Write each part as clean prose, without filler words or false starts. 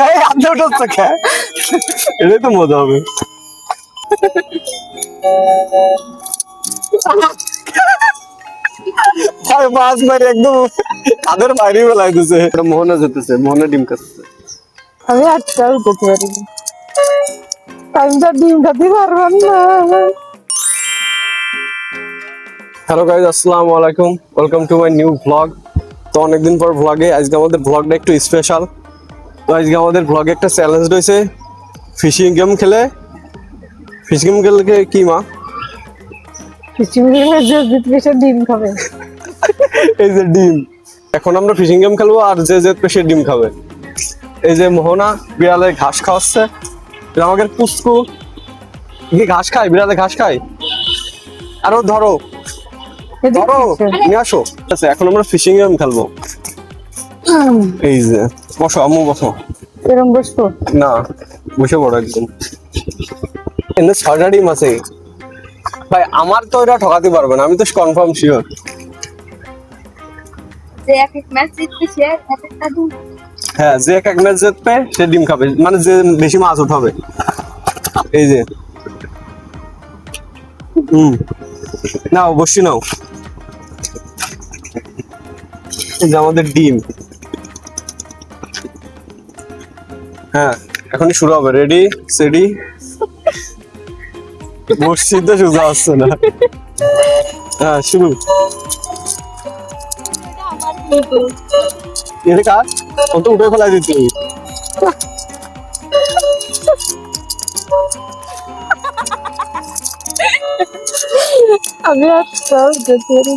এই আধা উঠছে কে এটাই তো মজা হবে ভাই মাছ মারি একদম কাদের বাইরে বেলায় দিছে এটা মোহনা যেতেছে মোহনা ডিম খাচ্ছে আমি আজকে উঠতে পারিনি আমি তো ডিম খেতে পারবেন না হ্যালো গাইজ আসসালামু আলাইকুম welcome to my new blog তো অনেকদিন পর ব্লগে আজকে আমাদের ব্লগটা একটু স্পেশাল তো আজকে আমাদের ব্লগে একটা চ্যালেঞ্জ রয়েছে ফিশিং গেম খেলে কি মা ডিম খাবে এই যে ডিম এখন আমরা ফিশিং গেম খেলবো আর যে সে ডিম খাবে এই যে মোহনা বিড়ালে ঘাস খাওয়াচ্ছে আমাকে পুষ্কু কি ঘাস খায় বিড়ালে ঘাস খায় আরো ধরো ধরো নিয়ে আসো আচ্ছা এখন আমরা ফিশিং গেম খেলবো এই যে বসো আম্মু বসো এরকম বসবো না বসে পড়ো একদম এনে 6টা ডিম আছে ভাই আমার তো এটা ঠকাতে পারবে না আমি তো কনফার্ম শিওর যে এক এক ম্যাচ জিতবে সে এক একটা ডিম হ্যাঁ যে এক ম্যাচ জিতবে সে ডিম খাবে মানে যে বেশি মাছ উঠাবে এই যে নাও বসি নাও এই যে আমাদের ডিম হ্যাঁ এখনই শুরু হবে রেডি সেডি বসছি তো সোজা আসছে না হ্যাঁ শুরু এটা কাজ কত উঠে ফেলা দিচ্ছি আমি আজকে উঠতে পারি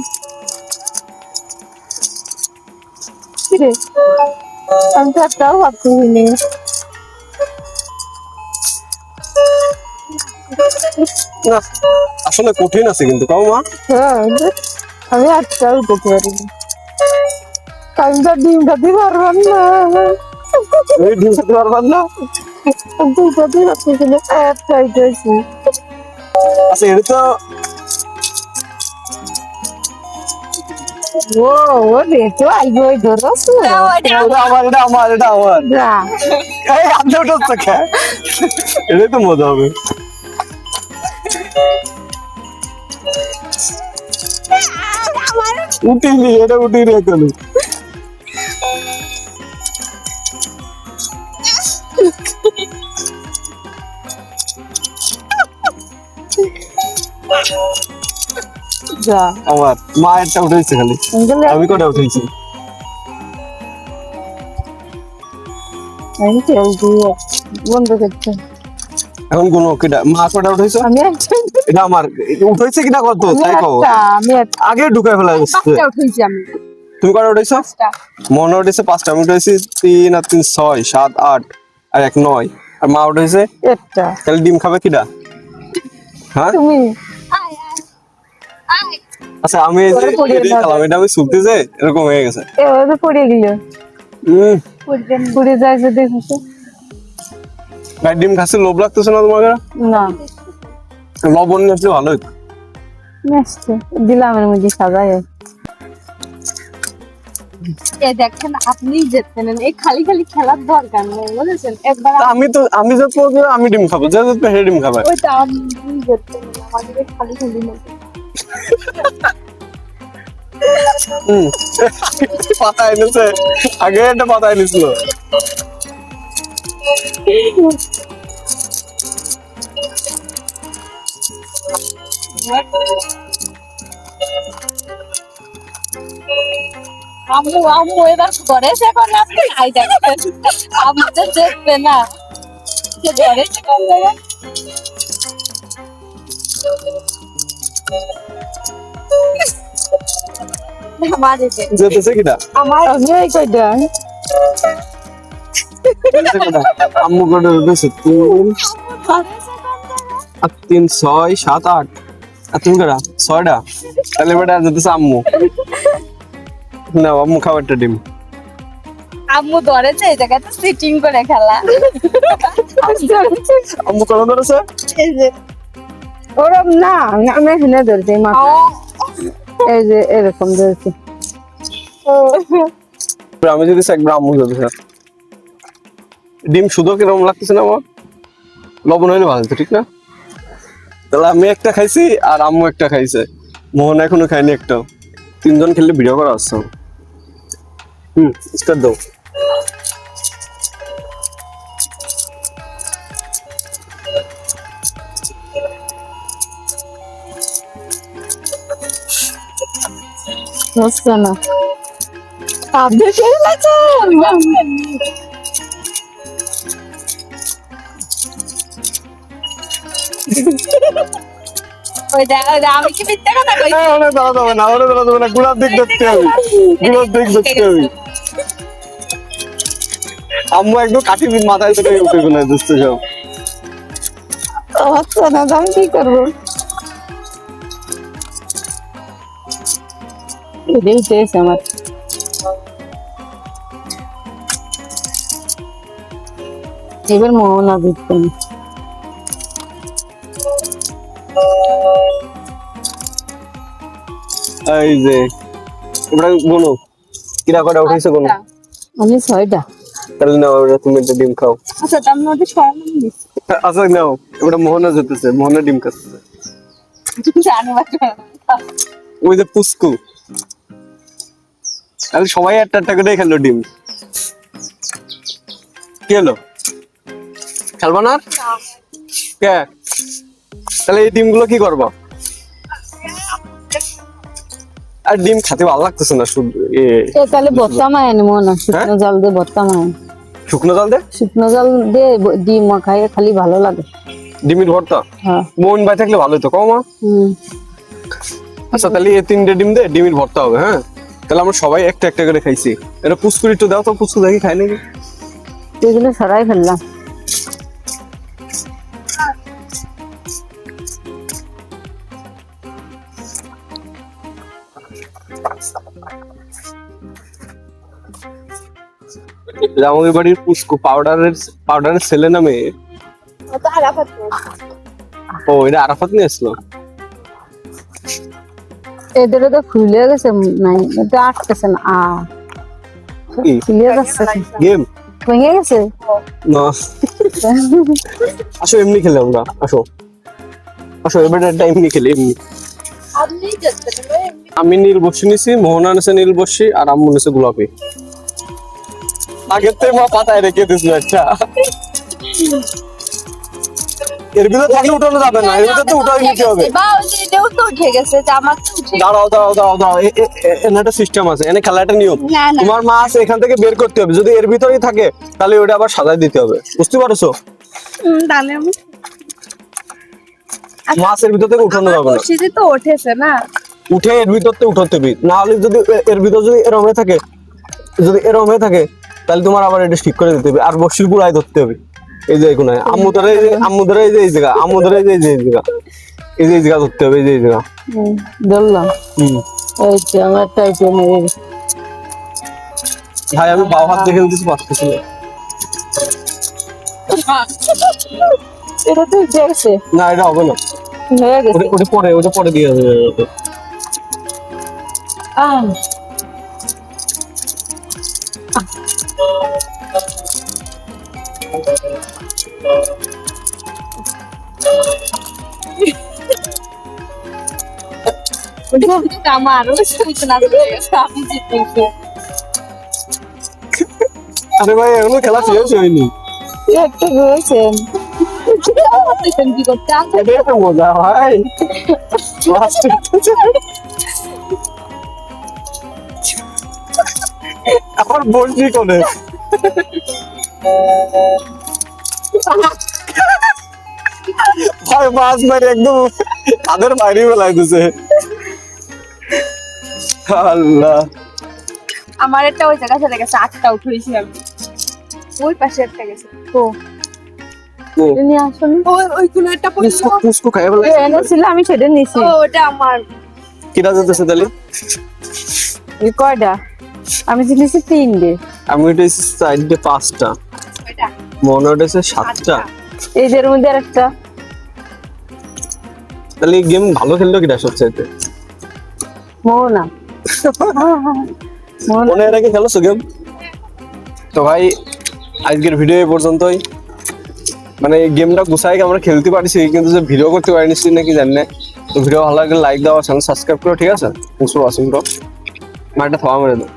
আমি তো একটাও ভাবতেছি না আসলে কঠিন আছে কিন্তু কাউ মা আমি আজকে উঠতে পারিনি আমি তো ডিম খেতে পারবেন না তুমি ডিম খেতে পারবেন না ডিম খেতে পারতেছি না চাইতেছি আচ্ছা এটা তো ও রে তো আইবো ধরছ এটা আমার এই আধা উঠছে কে এটাই তো মজা হবে উঠিনি এটা উঠিনি এখন যা আমার মা একটা উঠেছে খালি আমি কটা উঠেছি আমি তেল দিয়ে বন্ধ করছি এখন কোন কেটা মা কটা উঠেছে আমি এটা আমার উঠেছে কিনা কত তাই কও আগে ঢুকাই ফেলা যাচ্ছে পাঁচটা উঠেছি আমি তুমি কটা উঠেছো পাঁচটা মনে উঠেছে 5টা আমি উঠেছি 3 আর 3 6 7 8 আর 1 9 আর মা উঠেছে একটা তাহলে ডিম খাবে কিটা হ্যাঁ তুমি আয় আয় আচ্ছা আমি এই যে এটাই খেলাম এটা আমি শুনতে যে এরকম হয়ে গেছে এভাবে পড়ে গেল পড়বেন পড়ে যায় যে দেখছো ভাই ডিম খাচ্ছে লোভ লাগতেছে না তোমার না লবণ নিয়ে আসলে ভালো হতো নেক্সট দিলাম এর মধ্যে সাজায় এ দেখেন আপনি জিতছেন এই খালি খালি খেলার দরকার নেই বুঝেছেন একবার তা আমি যত করবো আমি ডিম খাবো যে যত সে ডিম খাবে ওইটা আপনি জিতছেন আমাদের খালি খালি না পাতা এনেছে আগে একটা পাতা এনেছিল আম্মু এবার ঘরে সে করে আপনি আই দেখেন আমাদের জিতবে না সে ঘরে সে কোন জায়গায় আমাদের যেতেছে কিনা আমার আমি এই কয়টা আম্মু করে যেতেছে 3 6 7 8 আর তুমি কটা 6টা তাহলে বেটা যেতেছে আম্মু না আম্মু খাবারটা ডিম আম্মু ধরেছে এই জায়গাতে সিটিং করে খেলা আম্মু কখন ধরেছে এই যে ওরম না আমি এখানে ধরছি মা এই যে এরকম ধরছি আমি যদি একবার আম্মু যেতেছে ডিম শুধু কিরকম লাগতেছে না আমার? লবণ হইলে ভালো হতো, ঠিক না? তাহলে আমি একটা খাইছি আর আম্মু একটা খাইছে, মোহন এখনো খাইনি একটাও। তিনজন খেললে ভিডিও করা আসছে। স্টার্ট দাও। হচ্ছে না। আপনি খেয়ে গেছেন? ওই দেখ আমি কি মিথ্যা কথা কইছি? দাঁড়া যাবে না, ওরা দাঁড়া যাবে না, গুড়ার দিক দেখতে হবে, গুড়ার দিক দেখতে হবে। আম্মু একদম কাঠি মাথায় থেকে উঠে ফেলে দিচ্ছে সব। হচ্ছে না, আমি কি করবো? এটাই চেয়েছে আমার। এবার মোহনা দিচ্ছে না। এই যে ওটা গুনো কিরা করে উঠেছে গুনো। আমি 6টা। তাহলে নাও, ওটা তুমি একটা ডিম খাও। আচ্ছা তার মধ্যে সরানো দিস আচ্ছা নাও, ওটা মোহনা যেতেছে, মোহনা ডিম খাচ্ছে। জানো বাবা ওই যে পুস্কু, তাহলে সবাই একটা একটা করে খেলো ডিম। কি হলো, খেলবা না আর? কে? তাহলে এই ডিমগুলো কি করবা? আর ডিম খেতে ভালো লাগতেছে না, শুধু তাহলে ভর্তা মায় নি মোহনা, শুকনো জাল দিয়ে ভর্তা মায়। শুকনো জল দে, শুকনো জাল দিয়ে ডিম মাখায় খালি ভালো লাগে। ডিমের ভর্তা। হ্যাঁ। মন ভাই থাকলে ভালো হতো, কমা। আচ্ছা তাহলে এই 3টে ডিম দে, ডিমের ভর্তা হবে। হ্যাঁ, তাহলে আমরা সবাই একটা একটা করে খাইছি। এটা পুস্কুর একটু দাও তো, পুস্কু দেখি খাই নাকি। এগুলো সরাই ফেললাম। আমাদের বাড়ির পুস্কু পাউডারের ছেলে নামে। তো আরাফাত ও এটা আরাফাত নিয়ে আসলো। এদের তো খুলে গেছে, নাই এটা আটকেছে না। কি? খুলে যাচ্ছে, গেম ভেঙে গেছে। না, আসো এমনি খেলে আমরা, আসো আসো, এবার একটা এমনি খেলি এমনি। আপনি যাচ্ছেন আমি নীল বসি নিছি, মোহনা নিছে নীল বসি, আর আম্মু নিছে গোলাপি। আগের থেকে মা পাতায় রেখে দিছিল একটা। এর ভিতরে থাকলে উঠানো যাবে না, এর ভিতরে তো উঠাই নিতে হবে। বা ওই যে এটাও তো উঠে গেছে, জামা তো উঠে দাঁড়াও দাঁড়াও দাঁড়াও দাঁড়াও, এর একটা সিস্টেম আছে, এনে খেলা একটা নিয়ম। না না তোমার মা আছে, এখান থেকে বের করতে হবে। যদি এর ভিতরেই থাকে তাহলে ওটা আবার সাজাই দিতে হবে, বুঝতে পারছো? তাহলে আমি মাছের ভিতর থেকে উঠানো যাবে না, বসিতে তো উঠেছে না। উঠে এর ভিতর থেকে উঠাতে হবে। না হলে যদি এর ভিতর যদি এরম হয়ে থাকে, যদি এরম হয়ে থাকে তাহলে তোমার আবার এটা ঠিক করে দিতে হবে, আর বসির গুড়ায় ধরতে হবে। এই যে এখানে আম্মু ধরে, আম্মু ধরে, এই যে এই জায়গা, আম্মু ধরে, এই যে এই জায়গা, এই যে এই জায়গা ধরতে হবে, এই যে এই জায়গা। ধরলাম। হুম, এই যে আমার টাইপে মেরে ভাই আমি বাও হাত দেখে দিতেছি, পারতেছি না। এটা তো উঠে গেছে, না এটা হবে না, হয়ে গেছে। ওটা পরে দিয়ে হবে। আহ, আমার ওই শুইতে না চলে গেছে, আমি জিতেছি। আরে ভাই এখনো খেলা শেষ হয়নি। একটা রয়েছেন। কি করতে আসে? এটাই তো মজা ভাই, লাস্টে আমার বলছি কোনে ভাই, মাছ মারি একদম তাদের বাইরে বেলায় দিছে। আল্লাহ, আমার একটা ওই জায়গা চলে গেছে, 8টা উঠেছি আমি। ওই পাশে একটা গেছে। ও তুমি আসলে ওই কোন একটা পড়লো। পুস্কু খাই বলে এনেছিল, আমি সেটা নিছি। ও ওটা আমার। কিরা যেতেছে তাহলে? এই কয়টা? আমি জিনিসি 3টে। আমি উঠেছি 4টে 5টা, ওটা মনে উঠেছে 7টা। এই যে এর মধ্যে আরেকটা। তাহলে এই গেম ভালো খেললো কিনা সবচাইতে? মোহনা। মোহনা। মনে এর আগে খেলোছো গেম? তো ভাই আজকের ভিডিও এই পর্যন্তই। মানে এই গেমটা গুছাই আমরা খেলতে পারছি, কিন্তু যে ভিডিও করতে পারিনি নাকি জানি না। তো ভিডিও ভালো লাগলে লাইক দাও, চ্যানেল সাবস্ক্রাইব করো, ঠিক আছে? Thanks for watching bro. মারটা থামা মেরে দাও।